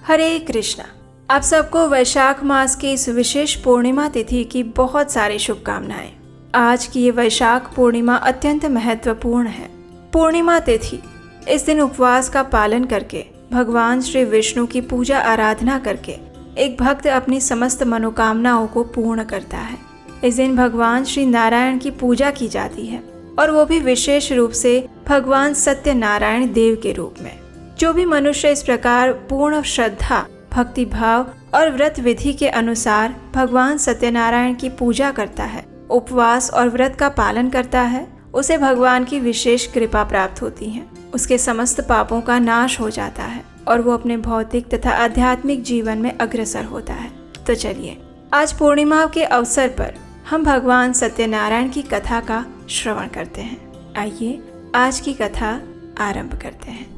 हरे कृष्णा। आप सबको वैशाख मास की इस विशेष पूर्णिमा तिथि की बहुत सारी शुभकामनाएं। आज की ये वैशाख पूर्णिमा अत्यंत महत्वपूर्ण है। पूर्णिमा तिथि, इस दिन उपवास का पालन करके भगवान श्री विष्णु की पूजा आराधना करके एक भक्त अपनी समस्त मनोकामनाओं को पूर्ण करता है। इस दिन भगवान श्री नारायण की पूजा की जाती है और वो भी विशेष रूप से भगवान सत्यनारायण देव के रूप में। जो भी मनुष्य इस प्रकार पूर्ण श्रद्धा, भक्ति भाव और व्रत विधि के अनुसार भगवान सत्यनारायण की पूजा करता है, उपवास और व्रत का पालन करता है, उसे भगवान की विशेष कृपा प्राप्त होती है। उसके समस्त पापों का नाश हो जाता है और वो अपने भौतिक तथा आध्यात्मिक जीवन में अग्रसर होता है। तो चलिए, आज पूर्णिमा के अवसर पर हम भगवान सत्यनारायण की कथा का श्रवण करते हैं। आइए आज की कथा आरंभ करते हैं।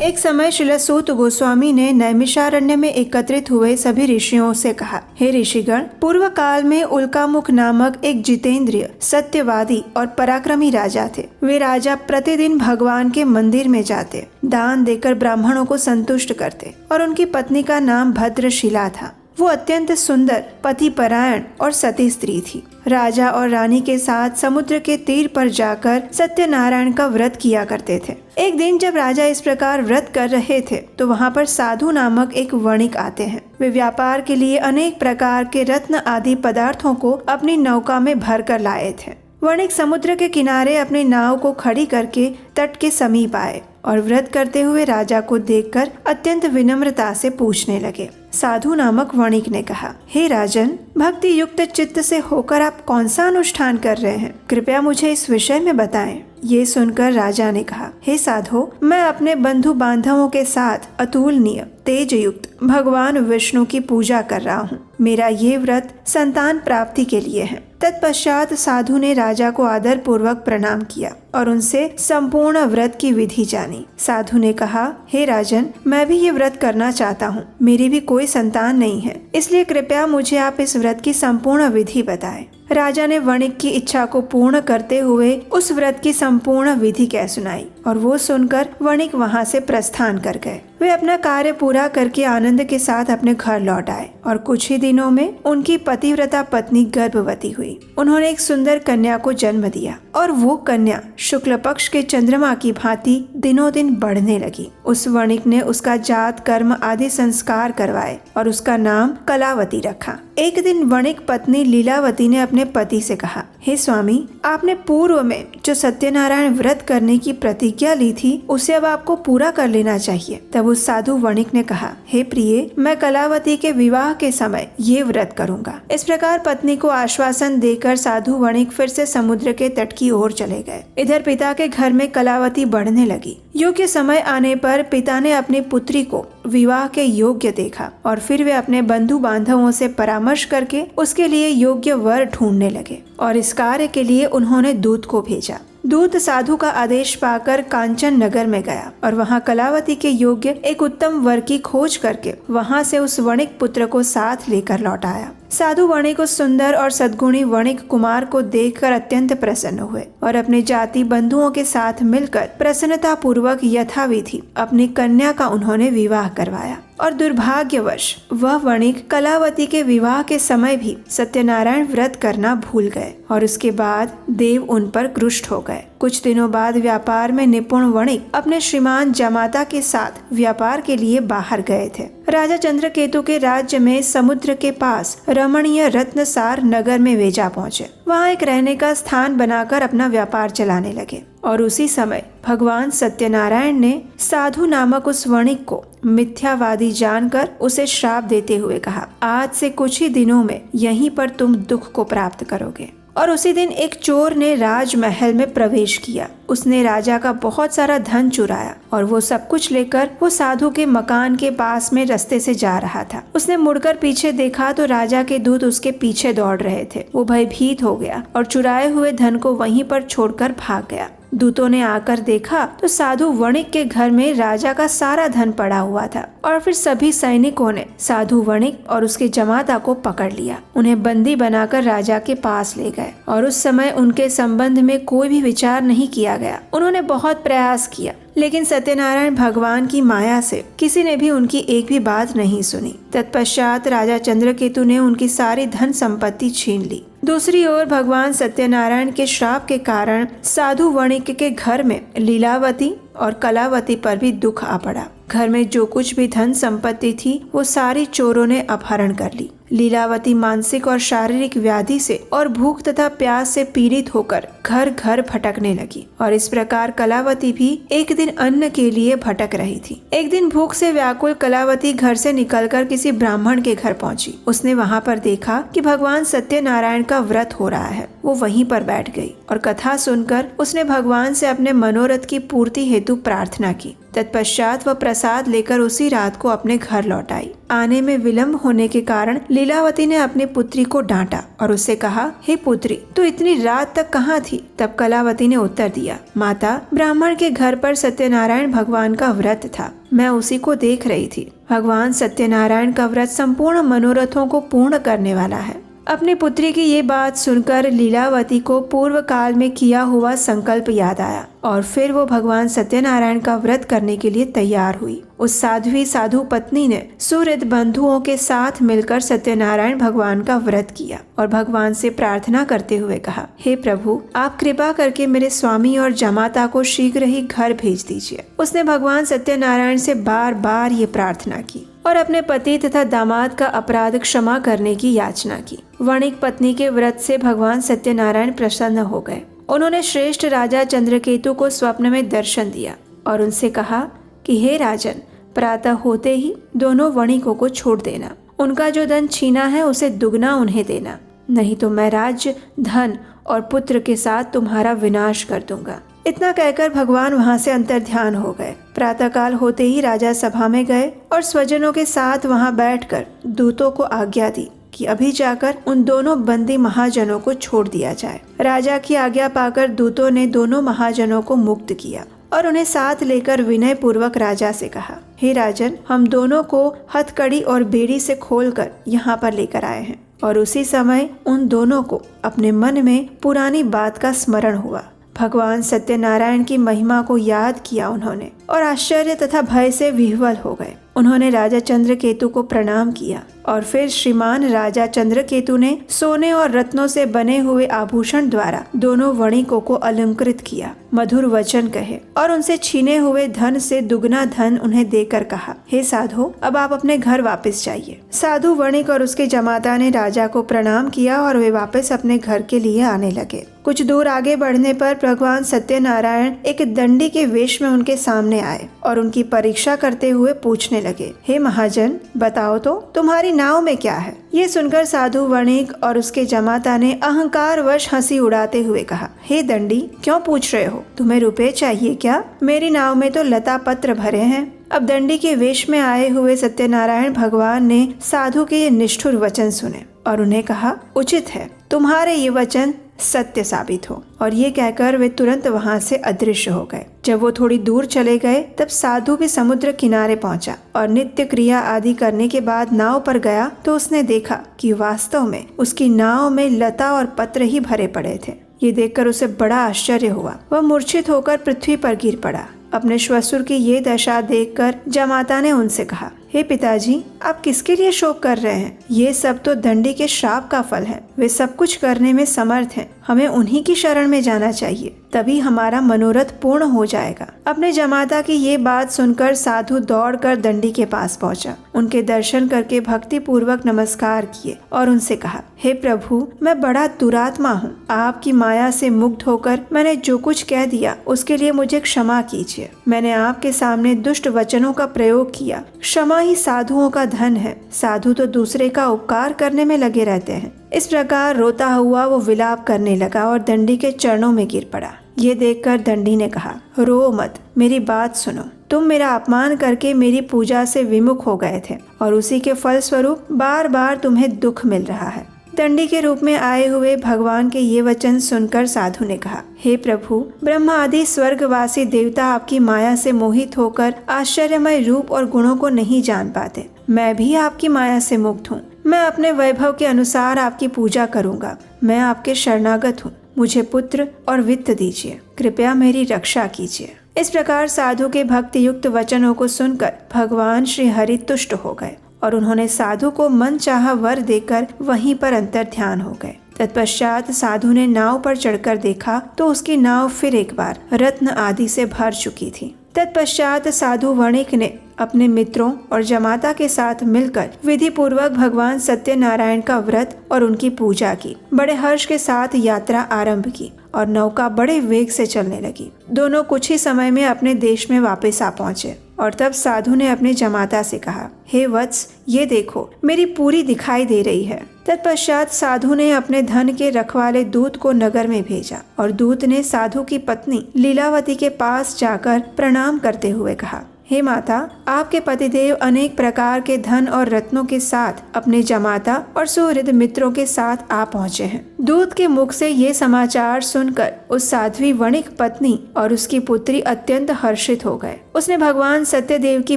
एक समय श्रील सूत गोस्वामी ने नैमिषारण्य में एकत्रित हुए सभी ऋषियों से कहा, हे ऋषिगण, पूर्व काल में उल्कामुख नामक एक जितेंद्रिय, सत्यवादी और पराक्रमी राजा थे। वे राजा प्रतिदिन भगवान के मंदिर में जाते, दान देकर ब्राह्मणों को संतुष्ट करते और उनकी पत्नी का नाम भद्रशिला था। वो अत्यंत सुंदर, पतिपरायण और सती स्त्री थी। राजा और रानी के साथ समुद्र के तीर पर जाकर सत्यनारायण का व्रत किया करते थे। एक दिन जब राजा इस प्रकार व्रत कर रहे थे तो वहाँ पर साधु नामक एक वणिक आते हैं। वे व्यापार के लिए अनेक प्रकार के रत्न आदि पदार्थों को अपनी नौका में भर कर लाए थे। वणिक समुद्र के किनारे अपनी नाव को खड़ी करके तट के समीप आए और व्रत करते हुए राजा को देखकर अत्यंत विनम्रता से पूछने लगे। साधु नामक वणिक ने कहा, हे राजन, भक्ति युक्त चित्त से होकर आप कौन सा अनुष्ठान कर रहे हैं? कृपया मुझे इस विषय में बताएं। ये सुनकर राजा ने कहा, हे साधो, मैं अपने बंधु बांधवों के साथ अतुलनीय तेज युक्त भगवान विष्णु की पूजा कर रहा हूँ। मेरा ये व्रत संतान प्राप्ति के लिए है। तत्पश्चात साधु ने राजा को आदर पूर्वक प्रणाम किया और उनसे संपूर्ण व्रत की विधि जानी। साधु ने कहा, हे राजन, मैं भी ये व्रत करना चाहता हूँ। मेरी भी कोई संतान नहीं है, इसलिए कृपया मुझे आप इस व्रत की संपूर्ण विधि बताएं। राजा ने वणिक की इच्छा को पूर्ण करते हुए उस व्रत की संपूर्ण विधि कह सुनाई और वो सुनकर वणिक वहाँ से प्रस्थान कर गए। वे अपना कार्य पूरा करके आनंद के साथ अपने घर लौट आए और कुछ ही दिनों में उनकी पतिव्रता पत्नी गर्भवती हुई। उन्होंने एक सुंदर कन्या को जन्म दिया और वो कन्या शुक्ल पक्ष के चंद्रमा की भांति दिनों दिन बढ़ने लगी। उस वणिक ने उसका जात कर्म आदि संस्कार करवाए और उसका नाम कलावती रखा। एक दिन वणिक पत्नी लीलावती ने अपने पति से कहा, हे स्वामी, आपने पूर्व में जो सत्यनारायण व्रत करने की प्रतिज्ञा ली थी उसे अब आपको पूरा कर लेना चाहिए। तब उस साधु वणिक ने कहा, हे प्रिय, मैं कलावती के विवाह के समय ये व्रत करूंगा। इस प्रकार पत्नी को आश्वासन देकर साधु वणिक फिर से समुद्र के तट की ओर चले गए। इधर पिता के घर में कलावती बढ़ने लगी। योग्य समय आने पर पिता ने अपनी पुत्री को विवाह के योग्य देखा और फिर वे अपने बंधु बांधवों से परामर्श करके उसके लिए योग्य वर ढूंढने लगे और इस कार्य के लिए उन्होंने दूत को भेजा। दूत साधु का आदेश पाकर कांचन नगर में गया और वहां कलावती के योग्य एक उत्तम वर की खोज करके वहां से उस वणिक पुत्र को साथ लेकर लौट आया। साधु वणिक उस सुंदर और सद्गुणी वणिक कुमार को देखकर अत्यंत प्रसन्न हुए और अपने जाति बंधुओं के साथ मिलकर प्रसन्नता पूर्वक यथाविधि अपनी कन्या का उन्होंने विवाह करवाया। और दुर्भाग्यवश वह वणिक कलावती के विवाह के समय भी सत्यनारायण व्रत करना भूल गए और उसके बाद देव उन पर क्रुष्ट हो गए। कुछ दिनों बाद व्यापार में निपुण वणिक अपने श्रीमान जमाता के साथ व्यापार के लिए बाहर गए थे। राजा चंद्रकेतु के राज्य में समुद्र के पास रमणीय रत्नसार नगर में वे जा पहुँचे। वहाँ एक रहने का स्थान बनाकर अपना व्यापार चलाने लगे और उसी समय भगवान सत्यनारायण ने साधु नामक उस वणिक को मिथ्यावादी जानकर उसे श्राप देते हुए कहा, आज से कुछ ही दिनों में यहीं पर तुम दुख को प्राप्त करोगे। और उसी दिन एक चोर ने राजमहल में प्रवेश किया। उसने राजा का बहुत सारा धन चुराया और वो सब कुछ लेकर वो साधु के मकान के पास में रास्ते से जा रहा था। उसने मुड़कर पीछे देखा तो राजा के दूत उसके पीछे दौड़ रहे थे। वो भयभीत हो गया और चुराए हुए धन को वहीं पर छोड़कर भाग गया। दूतों ने आकर देखा तो साधु वणिक के घर में राजा का सारा धन पड़ा हुआ था और फिर सभी सैनिकों ने साधु वणिक और उसके जमाता को पकड़ लिया। उन्हें बंदी बनाकर राजा के पास ले गए और उस समय उनके संबंध में कोई भी विचार नहीं किया गया। उन्होंने बहुत प्रयास किया, लेकिन सत्यनारायण भगवान की माया से किसी ने भी उनकी एक भी बात नहीं सुनी। तत्पश्चात राजा चंद्रकेतु ने उनकी सारी धन संपत्ति छीन ली। दूसरी ओर भगवान सत्यनारायण के श्राप के कारण साधु वणिक के घर में लीलावती और कलावती पर भी दुख आ पड़ा। घर में जो कुछ भी धन संपत्ति थी वो सारी चोरों ने अपहरण कर ली। लीलावती मानसिक और शारीरिक व्याधि से और भूख तथा प्यास से पीड़ित होकर घर घर भटकने लगी, और इस प्रकार कलावती भी एक दिन अन्न के लिए भटक रही थी। एक दिन भूख से व्याकुल कलावती घर से निकलकर किसी ब्राह्मण के घर पहुंची। उसने वहां पर देखा कि भगवान सत्यनारायण का व्रत हो रहा है। वो वहीं पर बैठ गई और कथा सुनकर उसने भगवान से अपने मनोरथ की पूर्ति हेतु प्रार्थना की। तत्पश्चात वह प्रसाद लेकर उसी रात को अपने घर लौट आई। आने में विलंब होने के कारण लीलावती ने अपनी पुत्री को डांटा और उससे कहा, हे पुत्री, तू इतनी रात तक कहाँ थी? तब कलावती ने उत्तर दिया, माता, ब्राह्मण के घर पर सत्यनारायण भगवान का व्रत था, मैं उसी को देख रही थी। भगवान सत्यनारायण का व्रत संपूर्ण मनोरथों को पूर्ण करने वाला है। अपनी पुत्री की ये बात सुनकर लीलावती को पूर्व काल में किया हुआ संकल्प याद आया और फिर वो भगवान सत्यनारायण का व्रत करने के लिए तैयार हुई। उस साध्वी साधु पत्नी ने सुहृद बंधुओं के साथ मिलकर सत्यनारायण भगवान का व्रत किया और भगवान से प्रार्थना करते हुए कहा, हे प्रभु, आप कृपा करके मेरे स्वामी और जमाता को शीघ्र ही घर भेज दीजिए। उसने भगवान सत्यनारायण से बार बार ये प्रार्थना की और अपने पति तथा दामाद का अपराध क्षमा करने की याचना की। वणिक पत्नी के व्रत से भगवान सत्यनारायण प्रसन्न हो गए। उन्होंने श्रेष्ठ राजा चंद्रकेतु को स्वप्न में दर्शन दिया और उनसे कहा कि हे राजन, प्रातः होते ही दोनों वणिकों को छोड़ देना। उनका जो धन छीना है उसे दुगना उन्हें देना, नहीं तो मैं राज्य, धन और पुत्र के साथ तुम्हारा विनाश कर दूंगा। इतना कहकर भगवान वहां से अंतर्ध्यान हो गए। प्रातःकाल होते ही राजा सभा में गए और स्वजनों के साथ वहां बैठकर दूतों को आज्ञा दी कि अभी जाकर उन दोनों बंदी महाजनों को छोड़ दिया जाए। राजा की आज्ञा पाकर दूतों ने दोनों महाजनों को मुक्त किया और उन्हें साथ लेकर विनय पूर्वक राजा से कहा, हे राजन, हम दोनों को हथकड़ी और बेड़ी से खोलकर यहाँ पर लेकर आए हैं। और उसी समय उन दोनों को अपने मन में पुरानी बात का स्मरण हुआ। भगवान सत्यनारायण की महिमा को याद किया उन्होंने और आश्चर्य तथा भय से विह्वल हो गए। उन्होंने राजा चंद्रकेतु को प्रणाम किया और फिर श्रीमान राजा चंद्रकेतु ने सोने और रत्नों से बने हुए आभूषण द्वारा दोनों वणिकों को अलंकृत किया, मधुर वचन कहे और उनसे छीने हुए धन से दुगना धन उन्हें देकर कहा, हे साधु, अब आप अपने घर वापस जाइए। साधु वणिक और उसके जमाता ने राजा को प्रणाम किया और वे वापस अपने घर के लिए आने लगे। कुछ दूर आगे बढ़ने पर भगवान सत्यनारायण एक दंडी के वेश में उनके सामने आए और उनकी परीक्षा करते हुए पूछने लगे, हे महाजन, बताओ तो तुम्हारी नाव में क्या है? ये सुनकर साधु वणिक और उसके जमाता ने अहंकारवश हंसी उड़ाते हुए कहा, हे दंडी, क्यों पूछ रहे हो? तुम्हें रुपए चाहिए क्या? मेरी नाव में तो लता पत्र भरे हैं। अब दंडी के वेश में आए हुए सत्यनारायण भगवान ने साधु के ये निष्ठुर वचन सुने और उन्हें कहा, उचित है, तुम्हारे ये वचन सत्य साबित हो। और ये कहकर वे तुरंत वहां से अदृश्य हो गए। जब वो थोड़ी दूर चले गए तब साधु भी समुद्र किनारे पहुंचा और नित्य क्रिया आदि करने के बाद नाव पर गया तो उसने देखा कि वास्तव में उसकी नाव में लता और पत्र ही भरे पड़े थे। ये देखकर उसे बड़ा आश्चर्य हुआ। वह मूर्छित होकर पृथ्वी पर गिर पड़ा। अपने श्वशुर की ये दशा देखकर जमाता ने उनसे कहा, हे पिताजी, आप किसके लिए शोक कर रहे हैं? ये सब तो दंडी के श्राप का फल है। वे सब कुछ करने में समर्थ हैं। हमें उन्हीं की शरण में जाना चाहिए, तभी हमारा मनोरथ पूर्ण हो जाएगा। अपने जमाता की ये बात सुनकर साधु दौड़कर दंडी के पास पहुंचा। उनके दर्शन करके भक्ति पूर्वक नमस्कार किए और उनसे कहा, हे प्रभु, मैं बड़ा दुरात्मा हूँ। आपकी माया से मुग्ध होकर मैंने जो कुछ कह दिया उसके लिए मुझे क्षमा कीजिए। मैंने आपके सामने दुष्ट वचनों का प्रयोग किया। क्षमा ही साधुओं का धन है। साधु तो दूसरे का उपकार करने में लगे रहते हैं। इस प्रकार रोता हुआ वो विलाप करने लगा और दंडी के चरणों में गिर पड़ा। ये देखकर दंडी ने कहा, रो मत, मेरी बात सुनो। तुम मेरा अपमान करके मेरी पूजा से विमुख हो गए थे और उसी के फल स्वरूप बार बार तुम्हें दुख मिल रहा है। दंडी के रूप में आए हुए भगवान के ये वचन सुनकर साधु ने कहा, हे प्रभु, ब्रह्मा आदि स्वर्गवासी देवता आपकी माया से मोहित होकर आश्चर्यमय रूप और गुणों को नहीं जान पाते। मैं भी आपकी माया से मुक्त हूँ। मैं अपने वैभव के अनुसार आपकी पूजा करूँगा। मैं आपके शरणागत हूँ। मुझे पुत्र और वित्त दीजिए, कृपया मेरी रक्षा कीजिए। इस प्रकार साधु के भक्ति युक्त वचनों को सुनकर भगवान श्री हरि तुष्ट हो गए और उन्होंने साधु को मनचाहा वर देकर वहीं पर अंतर ध्यान हो गए। तत्पश्चात साधु ने नाव पर चढ़कर देखा तो उसकी नाव फिर एक बार रत्न आदि से भर चुकी थी। तत्पश्चात साधु वणिक ने अपने मित्रों और जमाता के साथ मिलकर विधि पूर्वक भगवान सत्यनारायण का व्रत और उनकी पूजा की। बड़े हर्ष के साथ यात्रा आरंभ की और नौका बड़े वेग से चलने लगी। दोनों कुछ ही समय में अपने देश में वापस आ पहुंचे और तब साधु ने अपने जमाता से कहा, हे वत्स, ये देखो मेरी पूरी दिखाई दे रही है। तत्पश्चात साधु ने अपने धन के रखवाले दूत को नगर में भेजा और दूत ने साधु की पत्नी लीलावती के पास जाकर प्रणाम करते हुए कहा, हे माता, आपके पतिदेव अनेक प्रकार के धन और रत्नों के साथ अपने जमाता और सुहृद मित्रों के साथ आ पहुँचे हैं। दूत के मुख से ये समाचार सुनकर उस साध्वी वणिक पत्नी और उसकी पुत्री अत्यंत हर्षित हो गए। उसने भगवान सत्यदेव की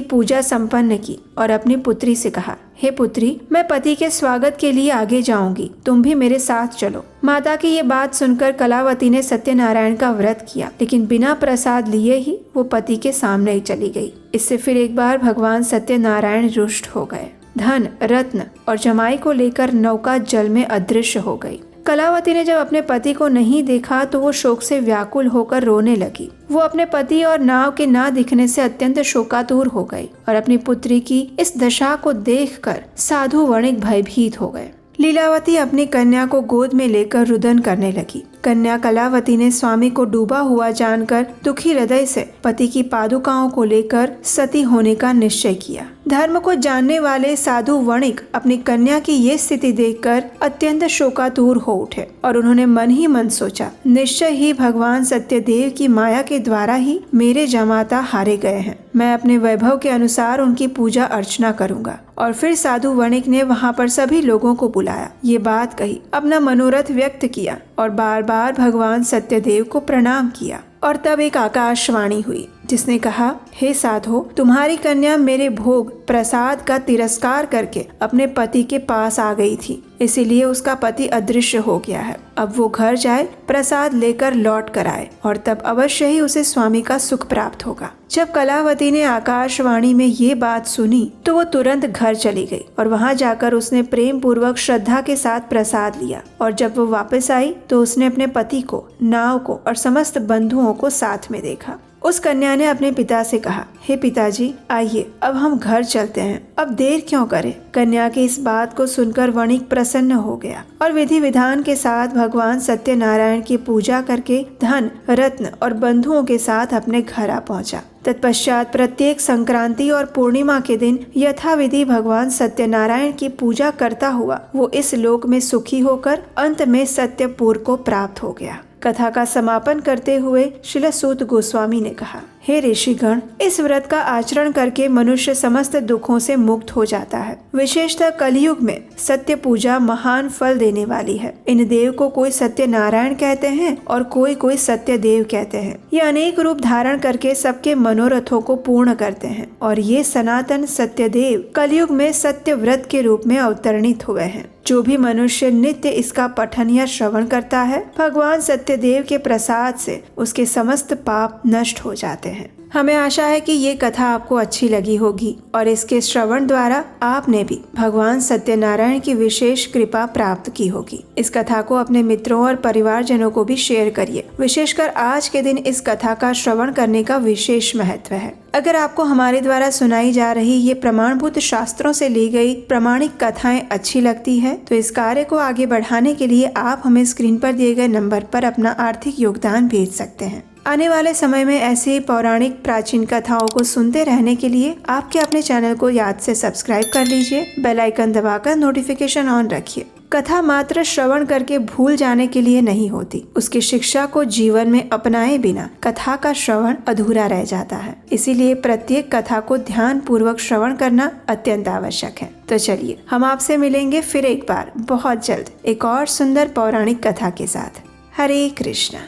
पूजा संपन्न की और अपनी पुत्री से कहा, हे पुत्री, मैं पति के स्वागत के लिए आगे जाऊंगी, तुम भी मेरे साथ चलो। माता की ये बात सुनकर कलावती ने सत्यनारायण का व्रत किया, लेकिन बिना प्रसाद लिए ही वो पति के सामने ही चली गई। इससे फिर एक बार भगवान सत्यनारायण रुष्ट हो गए। धन, रत्न और जमाई को लेकर नौका जल में अदृश्य हो गई। कलावती ने जब अपने पति को नहीं देखा तो वो शोक से व्याकुल होकर रोने लगी। वो अपने पति और नाव के ना दिखने से अत्यंत शोकातुर हो गई और अपनी पुत्री की इस दशा को देखकर साधु वणिक भयभीत हो गए। लीलावती अपनी कन्या को गोद में लेकर रुदन करने लगी। कन्या कलावती ने स्वामी को डूबा हुआ जानकर दुखी हृदय से पति की पादुकाओं को लेकर सती होने का निश्चय किया। धर्म को जानने वाले साधु वणिक अपनी कन्या की ये स्थिति देखकर अत्यंत शोकातुर हो उठे और उन्होंने मन ही मन सोचा, निश्चय ही भगवान सत्यदेव की माया के द्वारा ही मेरे जमाता हारे गए हैं। मैं अपने वैभव के अनुसार उनकी पूजा अर्चना करूंगा। और फिर साधु वणिक ने वहाँ पर सभी लोगों को बुलाया, ये बात कही, अपना मनोरथ व्यक्त किया और बार बार भगवान सत्यदेव को प्रणाम किया। और तब एक आकाशवाणी हुई जिसने कहा, हे साधो, तुम्हारी कन्या मेरे भोग प्रसाद का तिरस्कार करके अपने पति के पास आ गई थी, इसीलिए उसका पति अदृश्य हो गया है। अब वो घर जाए, प्रसाद लेकर लौट कर आए और तब अवश्य ही उसे स्वामी का सुख प्राप्त होगा। जब कलावती ने आकाशवाणी में ये बात सुनी तो वो तुरंत घर चली गई और वहाँ जाकर उसने प्रेम पूर्वक श्रद्धा के साथ प्रसाद लिया। और जब वो वापस आई तो उसने अपने पति को, नाव को और समस्त बंधुओं को साथ में देखा। उस कन्या ने अपने पिता से कहा, हे पिताजी, आइए अब हम घर चलते हैं, अब देर क्यों करें। कन्या की इस बात को सुनकर वणिक प्रसन्न हो गया और विधि विधान के साथ भगवान सत्यनारायण की पूजा करके धन, रत्न और बंधुओं के साथ अपने घर आ पहुंचा। तत्पश्चात प्रत्येक संक्रांति और पूर्णिमा के दिन यथाविधि भगवान सत्यनारायण की पूजा करता हुआ वो इस लोक में सुखी होकर अंत में सत्यपुर को प्राप्त हो गया। कथा का समापन करते हुए श्रील सूत गोस्वामी ने कहा, हे ऋषिगण, इस व्रत का आचरण करके मनुष्य समस्त दुखों से मुक्त हो जाता है। विशेषतः कलयुग में सत्य पूजा महान फल देने वाली है। इन देव को कोई सत्य नारायण कहते हैं और कोई सत्य देव कहते हैं। ये अनेक रूप धारण करके सबके मनोरथों को पूर्ण करते हैं और ये सनातन सत्य देव कलयुग में सत्य व्रत के रूप में अवतरणित हुए हैं। जो भी मनुष्य नित्य इसका पठन या श्रवण करता है, भगवान सत्यदेव के प्रसाद से उसके समस्त पाप नष्ट हो जाते हैं। हमें आशा है कि ये कथा आपको अच्छी लगी होगी और इसके श्रवण द्वारा आपने भी भगवान सत्यनारायण की विशेष कृपा प्राप्त की होगी। इस कथा को अपने मित्रों और परिवारजनों को भी शेयर करिए। विशेषकर आज के दिन इस कथा का श्रवण करने का विशेष महत्व है। अगर आपको हमारे द्वारा सुनाई जा रही ये प्रमाणभूत शास्त्रों से ली गई प्रामाणिक कथाएं अच्छी लगती है तो इस कार्य को आगे बढ़ाने के लिए आप हमें स्क्रीन पर दिए गए नंबर पर अपना आर्थिक योगदान भेज सकते हैं। आने वाले समय में ऐसे ही पौराणिक प्राचीन कथाओं को सुनते रहने के लिए आपके अपने चैनल को याद से सब्सक्राइब कर लीजिए। बेल आइकन दबाकर नोटिफिकेशन ऑन रखिए। कथा मात्र श्रवण करके भूल जाने के लिए नहीं होती, उसकी शिक्षा को जीवन में अपनाए बिना कथा का श्रवण अधूरा रह जाता है। इसीलिए प्रत्येक कथा को ध्यान पूर्वक श्रवण करना अत्यंत आवश्यक है। तो चलिए हम आपसे मिलेंगे फिर एक बार बहुत जल्द एक और सुंदर पौराणिक कथा के साथ। हरे कृष्णा।